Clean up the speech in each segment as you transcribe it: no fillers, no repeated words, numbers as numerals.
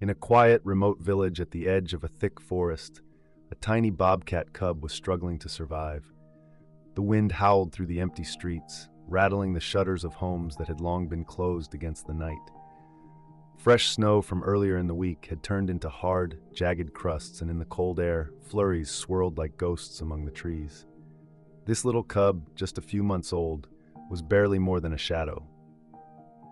In a quiet, remote village at the edge of a thick forest, a tiny bobcat cub was struggling to survive. The wind howled through the empty streets, rattling the shutters of homes that had long been closed against the night. Fresh snow from earlier in the week had turned into hard, jagged crusts, and in the cold air, flurries swirled like ghosts among the trees. This little cub, just a few months old, was barely more than a shadow.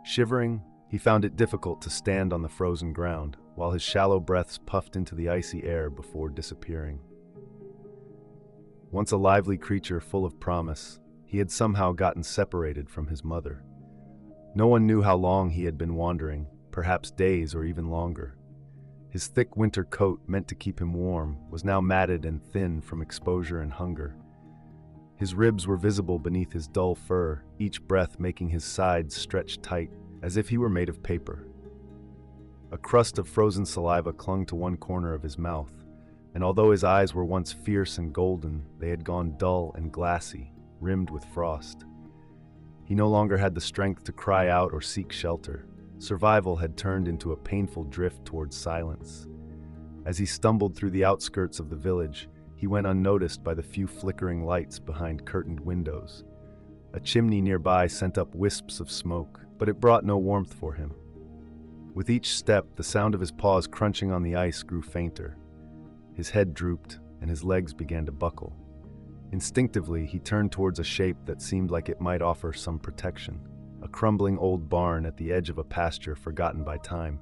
Shivering, he found it difficult to stand on the frozen ground, while his shallow breaths puffed into the icy air before disappearing. Once a lively creature full of promise, he had somehow gotten separated from his mother. No one knew how long he had been wandering, perhaps days or even longer. His thick winter coat, meant to keep him warm, was now matted and thin from exposure and hunger. His ribs were visible beneath his dull fur, each breath making his sides stretch tight, as if he were made of paper. A crust of frozen saliva clung to one corner of his mouth, and although his eyes were once fierce and golden, they had gone dull and glassy, rimmed with frost. He no longer had the strength to cry out or seek shelter. Survival had turned into a painful drift towards silence. As he stumbled through the outskirts of the village, he went unnoticed by the few flickering lights behind curtained windows. A chimney nearby sent up wisps of smoke, but it brought no warmth for him. With each step, the sound of his paws crunching on the ice grew fainter. His head drooped, and his legs began to buckle. Instinctively, he turned towards a shape that seemed like it might offer some protection. A crumbling old barn at the edge of a pasture forgotten by time.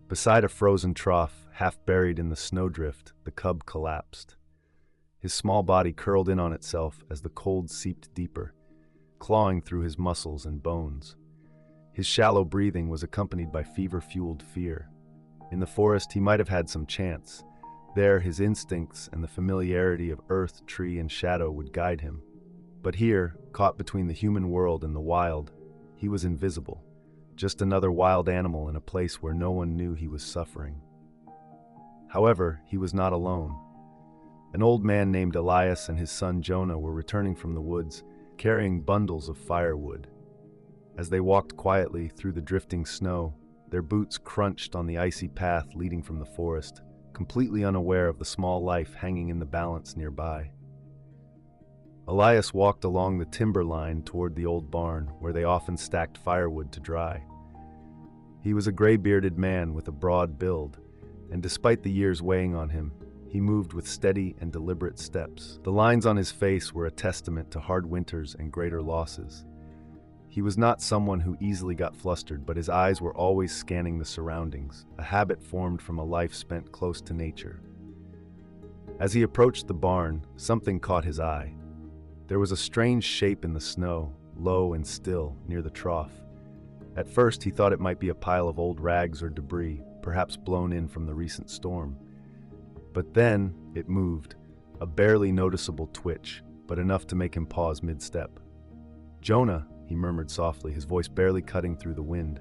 Beside a frozen trough, half buried in the snowdrift, the cub collapsed. His small body curled in on itself as the cold seeped deeper, clawing through his muscles and bones. His shallow breathing was accompanied by fever-fueled fear. In the forest, he might have had some chance. There, his instincts and the familiarity of earth, tree, and shadow would guide him. But here, caught between the human world and the wild, he was invisible, just another wild animal in a place where no one knew he was suffering. However, he was not alone. An old man named Elias and his son Jonah were returning from the woods, carrying bundles of firewood. As they walked quietly through the drifting snow, their boots crunched on the icy path leading from the forest, completely unaware of the small life hanging in the balance nearby. Elias walked along the timber line toward the old barn, where they often stacked firewood to dry. He was a gray-bearded man with a broad build, and despite the years weighing on him, he moved with steady and deliberate steps. The lines on his face were a testament to hard winters and greater losses. He was not someone who easily got flustered, but his eyes were always scanning the surroundings, a habit formed from a life spent close to nature. As he approached the barn, something caught his eye. There was a strange shape in the snow, low and still, near the trough. At first, he thought it might be a pile of old rags or debris, perhaps blown in from the recent storm. But then, it moved, a barely noticeable twitch, but enough to make him pause mid-step. "Jonah," he murmured softly, his voice barely cutting through the wind.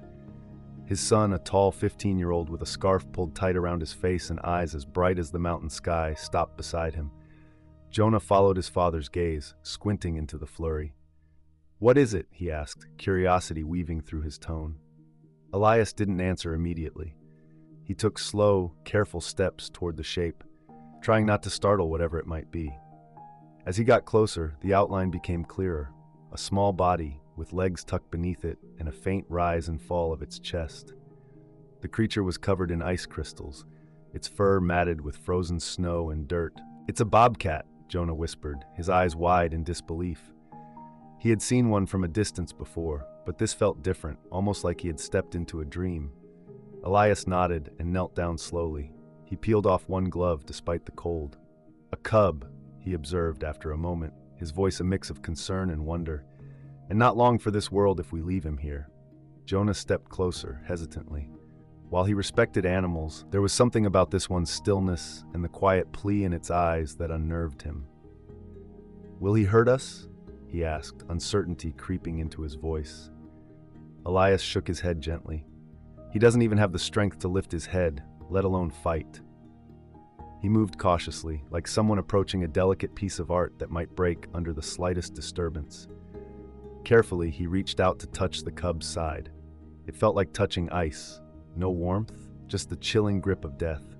His son, a tall 15-year-old with a scarf pulled tight around his face and eyes as bright as the mountain sky, stopped beside him. Jonah followed his father's gaze, squinting into the flurry. "What is it?" he asked, curiosity weaving through his tone. Elias didn't answer immediately. He took slow, careful steps toward the shape, trying not to startle whatever it might be. As he got closer, the outline became clearer, a small body, with legs tucked beneath it and a faint rise and fall of its chest. The creature was covered in ice crystals, its fur matted with frozen snow and dirt. "It's a bobcat," Jonah whispered, his eyes wide in disbelief. He had seen one from a distance before, but this felt different, almost like he had stepped into a dream. Elias nodded and knelt down slowly. He peeled off one glove despite the cold. "A cub," he observed after a moment, his voice a mix of concern and wonder. "And not long for this world if we leave him here." Jonah stepped closer, hesitantly. While he respected animals, there was something about this one's stillness and the quiet plea in its eyes that unnerved him. "Will he hurt us?" he asked, uncertainty creeping into his voice. Elias shook his head gently. "He doesn't even have the strength to lift his head, let alone fight." He moved cautiously, like someone approaching a delicate piece of art that might break under the slightest disturbance. Carefully, he reached out to touch the cub's side. It felt like touching ice. No warmth, just the chilling grip of death.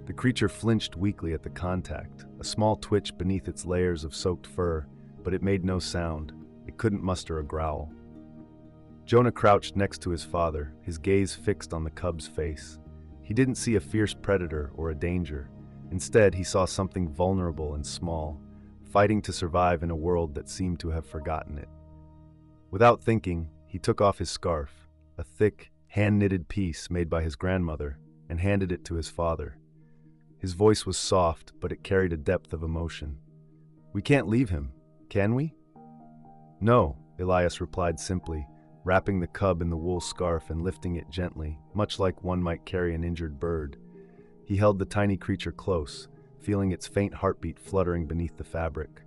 The creature flinched weakly at the contact, a small twitch beneath its layers of soaked fur, but it made no sound. It couldn't muster a growl. Jonah crouched next to his father, his gaze fixed on the cub's face. He didn't see a fierce predator or a danger. Instead, he saw something vulnerable and small, fighting to survive in a world that seemed to have forgotten it. Without thinking, he took off his scarf, a thick, hand-knitted piece made by his grandmother, and handed it to his father. His voice was soft, but it carried a depth of emotion. "We can't leave him, can we?" "No," Elias replied simply, wrapping the cub in the wool scarf and lifting it gently, much like one might carry an injured bird. He held the tiny creature close, feeling its faint heartbeat fluttering beneath the fabric.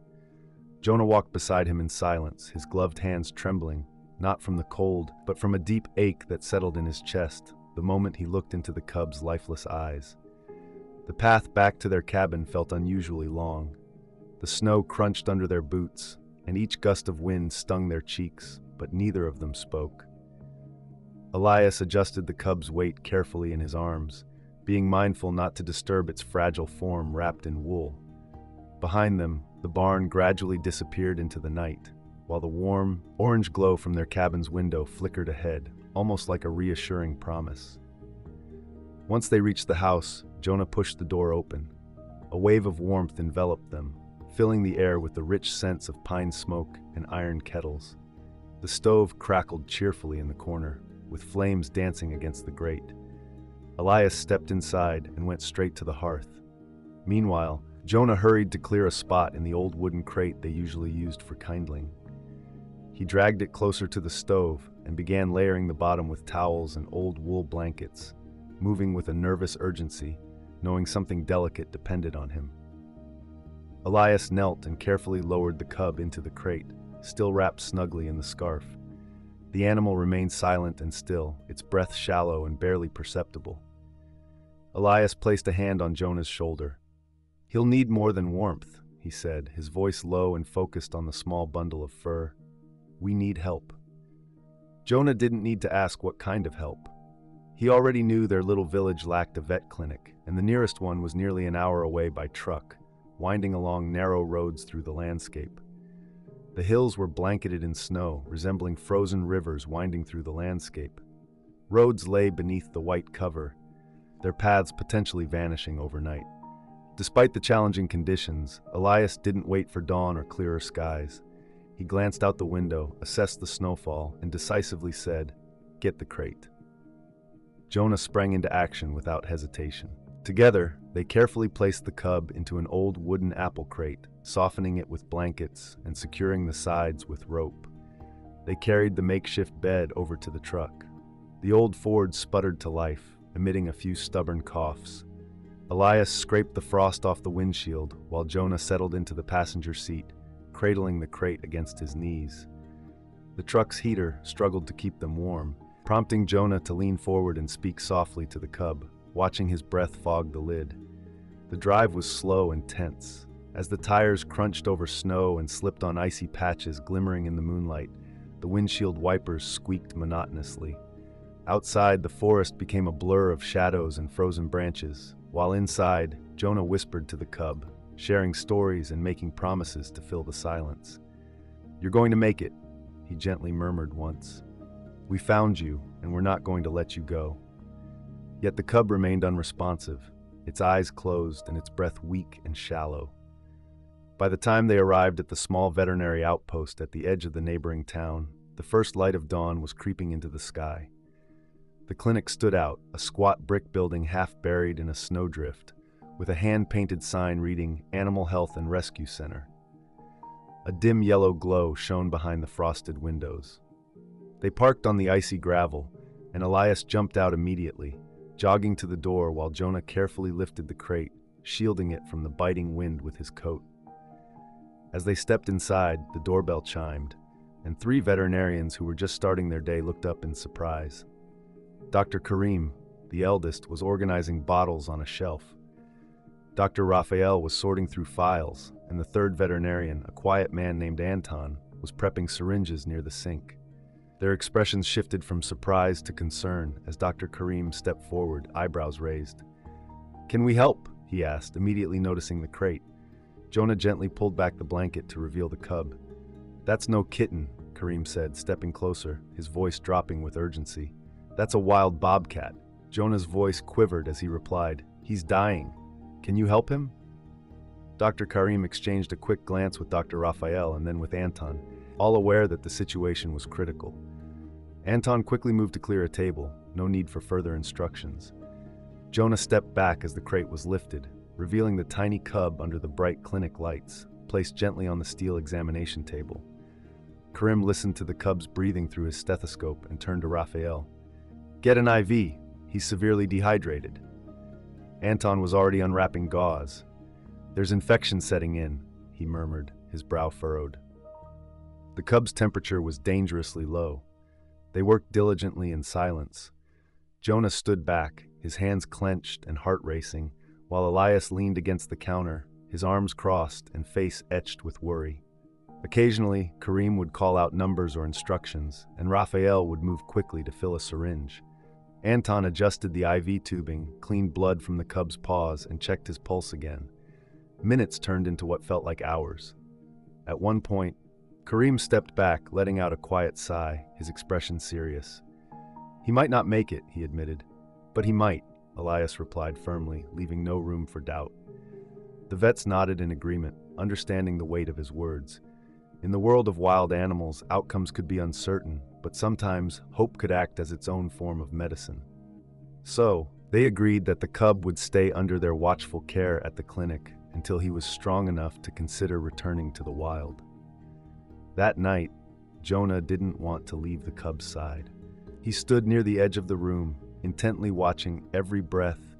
Jonah walked beside him in silence, his gloved hands trembling, not from the cold, but from a deep ache that settled in his chest the moment he looked into the cub's lifeless eyes. The path back to their cabin felt unusually long. The snow crunched under their boots, and each gust of wind stung their cheeks, but neither of them spoke. Elias adjusted the cub's weight carefully in his arms, being mindful not to disturb its fragile form wrapped in wool. Behind them, the barn gradually disappeared into the night, while the warm, orange glow from their cabin's window flickered ahead, almost like a reassuring promise. Once they reached the house, Jonah pushed the door open. A wave of warmth enveloped them, filling the air with the rich scents of pine smoke and iron kettles. The stove crackled cheerfully in the corner, with flames dancing against the grate. Elias stepped inside and went straight to the hearth. Meanwhile, Jonah hurried to clear a spot in the old wooden crate they usually used for kindling. He dragged it closer to the stove and began layering the bottom with towels and old wool blankets, moving with a nervous urgency, knowing something delicate depended on him. Elias knelt and carefully lowered the cub into the crate, still wrapped snugly in the scarf. The animal remained silent and still, its breath shallow and barely perceptible. Elias placed a hand on Jonah's shoulder. "He'll need more than warmth," he said, his voice low and focused on the small bundle of fur. "We need help." Jonah didn't need to ask what kind of help. He already knew their little village lacked a vet clinic, and the nearest one was nearly an hour away by truck, winding along narrow roads through the landscape. The hills were blanketed in snow, resembling frozen rivers winding through the landscape. Roads lay beneath the white cover, their paths potentially vanishing overnight. Despite the challenging conditions, Elias didn't wait for dawn or clearer skies. He glanced out the window, assessed the snowfall, and decisively said, "Get the crate." Jonah sprang into action without hesitation. Together, they carefully placed the cub into an old wooden apple crate, softening it with blankets and securing the sides with rope. They carried the makeshift bed over to the truck. The old Ford sputtered to life, emitting a few stubborn coughs. Elias scraped the frost off the windshield while Jonah settled into the passenger seat, cradling the crate against his knees. The truck's heater struggled to keep them warm, prompting Jonah to lean forward and speak softly to the cub, watching his breath fog the lid. The drive was slow and tense. As the tires crunched over snow and slipped on icy patches glimmering in the moonlight, the windshield wipers squeaked monotonously. Outside, the forest became a blur of shadows and frozen branches, while inside, Jonah whispered to the cub, sharing stories and making promises to fill the silence. "You're going to make it," he gently murmured once. "We found you, and we're not going to let you go." Yet the cub remained unresponsive, its eyes closed and its breath weak and shallow. By the time they arrived at the small veterinary outpost at the edge of the neighboring town, the first light of dawn was creeping into the sky. The clinic stood out, a squat brick building half buried in a snowdrift, with a hand-painted sign reading Animal Health and Rescue Center. A dim yellow glow shone behind the frosted windows. They parked on the icy gravel, and Elias jumped out immediately, jogging to the door while Jonah carefully lifted the crate, shielding it from the biting wind with his coat. As they stepped inside, the doorbell chimed, and 3 veterinarians who were just starting their day looked up in surprise. Dr. Karim, the eldest, was organizing bottles on a shelf. Dr. Raphael was sorting through files, and the 3rd veterinarian, a quiet man named Anton, was prepping syringes near the sink. Their expressions shifted from surprise to concern as Dr. Karim stepped forward, eyebrows raised. "Can we help?" he asked, immediately noticing the crate. Jonah gently pulled back the blanket to reveal the cub. "That's no kitten," Karim said, stepping closer, his voice dropping with urgency. "That's a wild bobcat." Jonah's voice quivered as he replied, "He's dying. Can you help him?" Dr. Karim exchanged a quick glance with Dr. Raphael and then with Anton, all aware that the situation was critical. Anton quickly moved to clear a table, no need for further instructions. Jonah stepped back as the crate was lifted, revealing the tiny cub under the bright clinic lights, placed gently on the steel examination table. Karim listened to the cub's breathing through his stethoscope and turned to Raphael. "Get an IV. He's severely dehydrated." Anton was already unwrapping gauze. "There's infection setting in," he murmured, his brow furrowed. The cub's temperature was dangerously low. They worked diligently in silence. Jonah stood back, his hands clenched and heart racing, while Elias leaned against the counter, his arms crossed and face etched with worry. Occasionally, Karim would call out numbers or instructions, and Raphael would move quickly to fill a syringe. Anton adjusted the IV tubing, cleaned blood from the cub's paws, and checked his pulse again. Minutes turned into what felt like hours. At one point, Karim stepped back, letting out a quiet sigh, his expression serious. "He might not make it," he admitted. "But he might," Elias replied firmly, leaving no room for doubt. The vets nodded in agreement, understanding the weight of his words. In the world of wild animals, outcomes could be uncertain, but sometimes hope could act as its own form of medicine. So, they agreed that the cub would stay under their watchful care at the clinic until he was strong enough to consider returning to the wild. That night, Jonah didn't want to leave the cub's side. He stood near the edge of the room, intently watching every breath,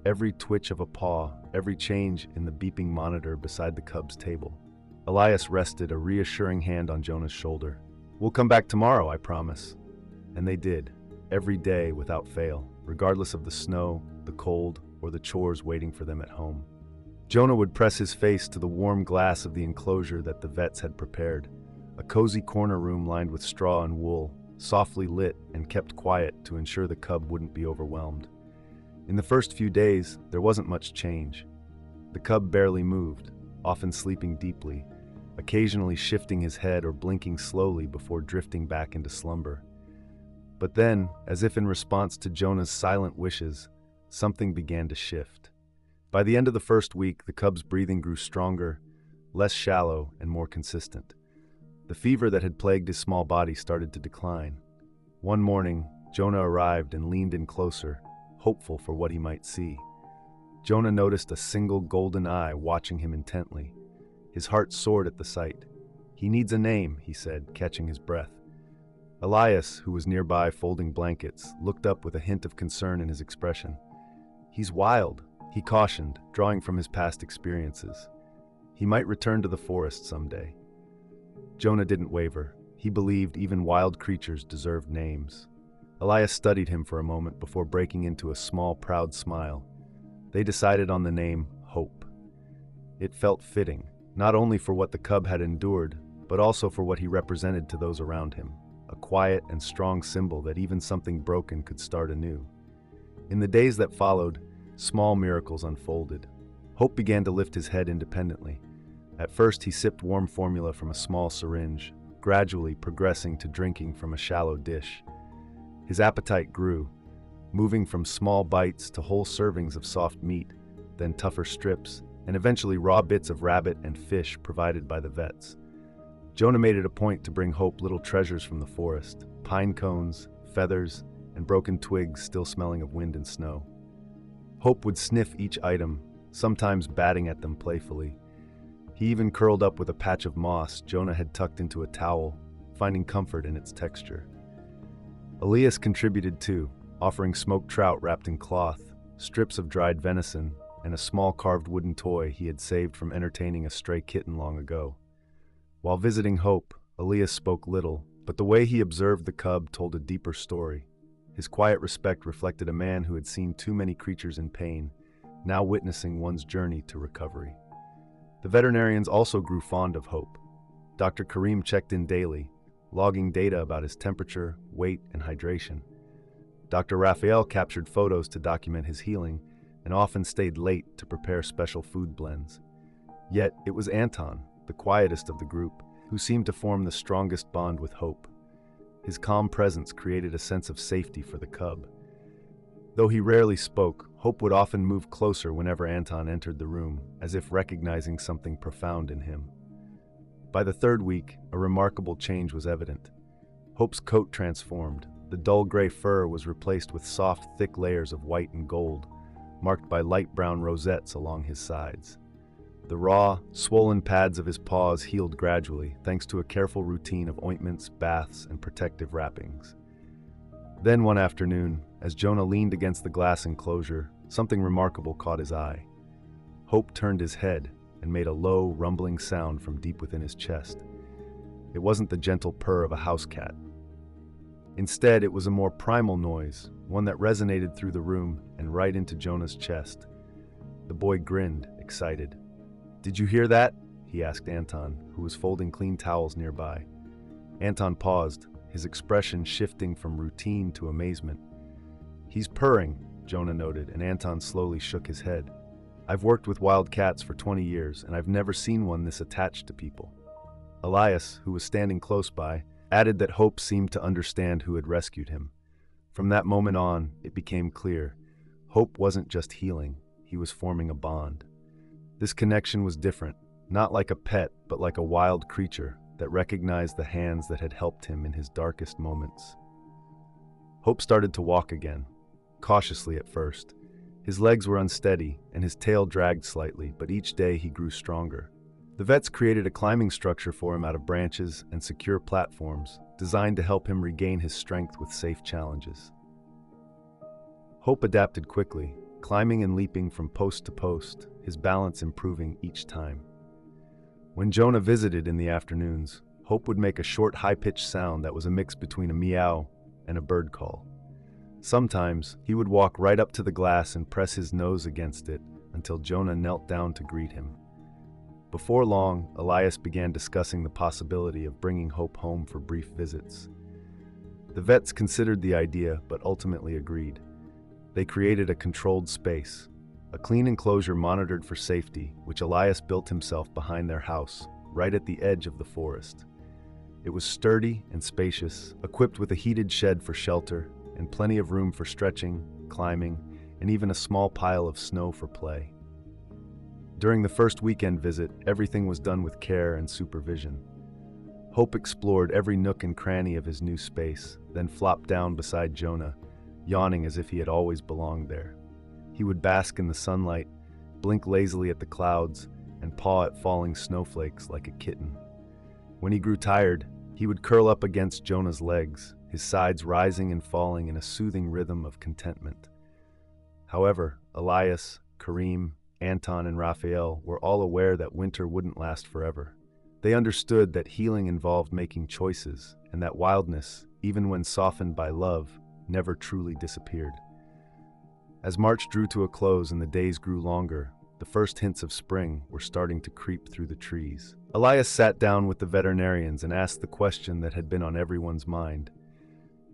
every twitch of a paw, every change in the beeping monitor beside the cub's table. Elias rested a reassuring hand on Jonah's shoulder. "We'll come back tomorrow, I promise." And they did, every day without fail, regardless of the snow, the cold, or the chores waiting for them at home. Jonah would press his face to the warm glass of the enclosure that the vets had prepared, a cozy corner room lined with straw and wool, softly lit and kept quiet to ensure the cub wouldn't be overwhelmed. In the first few days, there wasn't much change. The cub barely moved, often sleeping deeply, occasionally shifting his head or blinking slowly before drifting back into slumber. But then, as if in response to Jonah's silent wishes, something began to shift. By the end of the first week, the cub's breathing grew stronger, less shallow, and more consistent. The fever that had plagued his small body started to decline. One morning, Jonah arrived and leaned in closer, hopeful for what he might see. Jonah noticed a single golden eye watching him intently. His heart soared at the sight. "He needs a name," he said, catching his breath. Elias, who was nearby folding blankets, looked up with a hint of concern in his expression. "He's wild," he cautioned, drawing from his past experiences. "He might return to the forest someday." Jonah didn't waver. He believed even wild creatures deserved names. Elias studied him for a moment before breaking into a small, proud smile. They decided on the name Hope. It felt fitting, not only for what the cub had endured, but also for what he represented to those around him, a quiet and strong symbol that even something broken could start anew. In the days that followed, small miracles unfolded. Hope began to lift his head independently. At first, he sipped warm formula from a small syringe, gradually progressing to drinking from a shallow dish. His appetite grew, moving from small bites to whole servings of soft meat, then tougher strips, and eventually raw bits of rabbit and fish provided by the vets. Jonah made it a point to bring Hope little treasures from the forest, pine cones, feathers, and broken twigs still smelling of wind and snow. Hope would sniff each item, sometimes batting at them playfully. He even curled up with a patch of moss Jonah had tucked into a towel, finding comfort in its texture. Elias contributed too, offering smoked trout wrapped in cloth, strips of dried venison, and a small carved wooden toy he had saved from entertaining a stray kitten long ago. While visiting Hope, Elias spoke little, but the way he observed the cub told a deeper story. His quiet respect reflected a man who had seen too many creatures in pain, now witnessing one's journey to recovery. The veterinarians also grew fond of Hope. Dr. Karim checked in daily, logging data about his temperature, weight, and hydration. Dr. Raphael captured photos to document his healing and often stayed late to prepare special food blends. Yet it was Anton, the quietest of the group, who seemed to form the strongest bond with Hope. His calm presence created a sense of safety for the cub. Though he rarely spoke, Hope would often move closer whenever Anton entered the room, as if recognizing something profound in him. By the third week, a remarkable change was evident. Hope's coat transformed. The dull gray fur was replaced with soft, thick layers of white and gold, marked by light brown rosettes along his sides. The raw, swollen pads of his paws healed gradually, thanks to a careful routine of ointments, baths, and protective wrappings. Then one afternoon, as Jonah leaned against the glass enclosure, something remarkable caught his eye. Hope turned his head and made a low, rumbling sound from deep within his chest. It wasn't the gentle purr of a house cat. Instead, it was a more primal noise, one that resonated through the room and right into Jonah's chest. The boy grinned, excited. "Did you hear that?" he asked Anton, who was folding clean towels nearby. Anton paused, his expression shifting from routine to amazement. "He's purring," Jonah noted, and Anton slowly shook his head. "I've worked with wild cats for 20 years, and I've never seen one this attached to people." Elias, who was standing close by, added that Hope seemed to understand who had rescued him. From that moment on, it became clear. Hope wasn't just healing, he was forming a bond. This connection was different, not like a pet, but like a wild creature that recognized the hands that had helped him in his darkest moments. Hope started to walk again, cautiously at first. His legs were unsteady, and his tail dragged slightly, but each day he grew stronger. The vets created a climbing structure for him out of branches and secure platforms, designed to help him regain his strength with safe challenges. Hope adapted quickly, climbing and leaping from post to post, his balance improving each time. When Jonah visited in the afternoons, Hope would make a short, high-pitched sound that was a mix between a meow and a bird call. Sometimes, he would walk right up to the glass and press his nose against it until Jonah knelt down to greet him. Before long, Elias began discussing the possibility of bringing Hope home for brief visits. The vets considered the idea, but ultimately agreed. They created a controlled space, a clean enclosure monitored for safety, which Elias built himself behind their house, right at the edge of the forest. It was sturdy and spacious, equipped with a heated shed for shelter, and plenty of room for stretching, climbing, and even a small pile of snow for play. During the first weekend visit, everything was done with care and supervision. Hope explored every nook and cranny of his new space, then flopped down beside Jonah, yawning as if he had always belonged there. He would bask in the sunlight, blink lazily at the clouds, and paw at falling snowflakes like a kitten. When he grew tired, he would curl up against Jonah's legs, his sides rising and falling in a soothing rhythm of contentment. However, Elias, Kareem, Anton, and Raphael were all aware that winter wouldn't last forever. They understood that healing involved making choices, and that wildness, even when softened by love, never truly disappeared. As March drew to a close and the days grew longer, the first hints of spring were starting to creep through the trees. Elias sat down with the veterinarians and asked the question that had been on everyone's mind.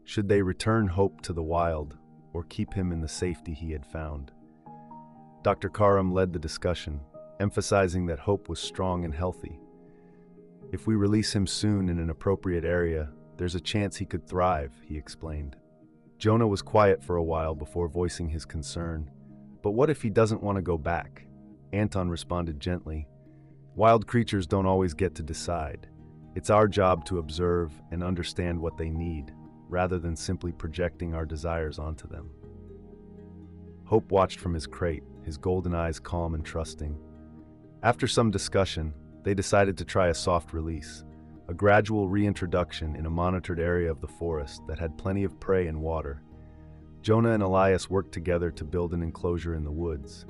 Should they return Hope to the wild, or keep him in the safety he had found? Dr. Karam led the discussion, emphasizing that Hope was strong and healthy. If we release him soon in an appropriate area, there's a chance he could thrive, he explained. Jonah was quiet for a while before voicing his concern. But what if he doesn't want to go back? Anton responded gently. Wild creatures don't always get to decide. It's our job to observe and understand what they need, rather than simply projecting our desires onto them. Hope watched from his crate, his golden eyes calm and trusting. After some discussion, they decided to try a soft release, a gradual reintroduction in a monitored area of the forest that had plenty of prey and water. Jonah and Elias worked together to build an enclosure in the woods.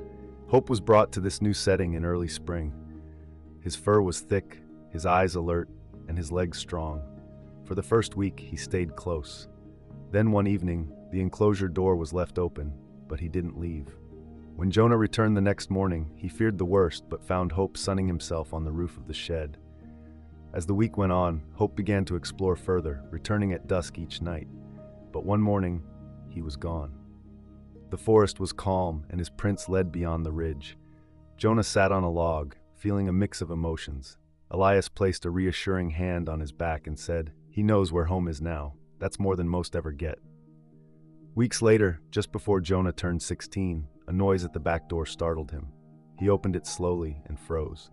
Hope was brought to this new setting in early spring. His fur was thick, his eyes alert, and his legs strong. For the first week, he stayed close. Then one evening, the enclosure door was left open, but he didn't leave. When Jonah returned the next morning, he feared the worst but found Hope sunning himself on the roof of the shed. As the week went on, Hope began to explore further, returning at dusk each night. But one morning, he was gone. The forest was calm, and his prints led beyond the ridge. Jonah sat on a log, feeling a mix of emotions. Elias placed a reassuring hand on his back and said, "He knows where home is now. That's more than most ever get." Weeks later, just before Jonah turned 16, a noise at the back door startled him. He opened it slowly and froze.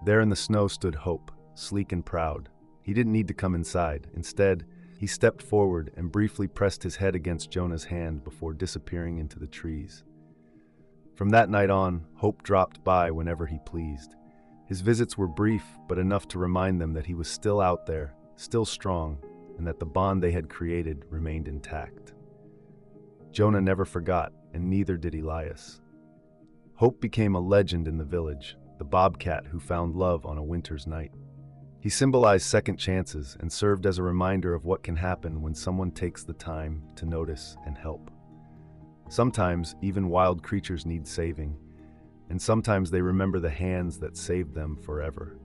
There in the snow stood Hope, sleek and proud. He didn't need to come inside. Instead, he stepped forward and briefly pressed his head against Jonah's hand before disappearing into the trees. From that night on, Hope dropped by whenever he pleased. His visits were brief, but enough to remind them that he was still out there, still strong, and that the bond they had created remained intact. Jonah never forgot, and neither did Elias. Hope became a legend in the village, the bobcat who found love on a winter's night. He symbolized second chances and served as a reminder of what can happen when someone takes the time to notice and help. Sometimes even wild creatures need saving, and sometimes they remember the hands that saved them forever.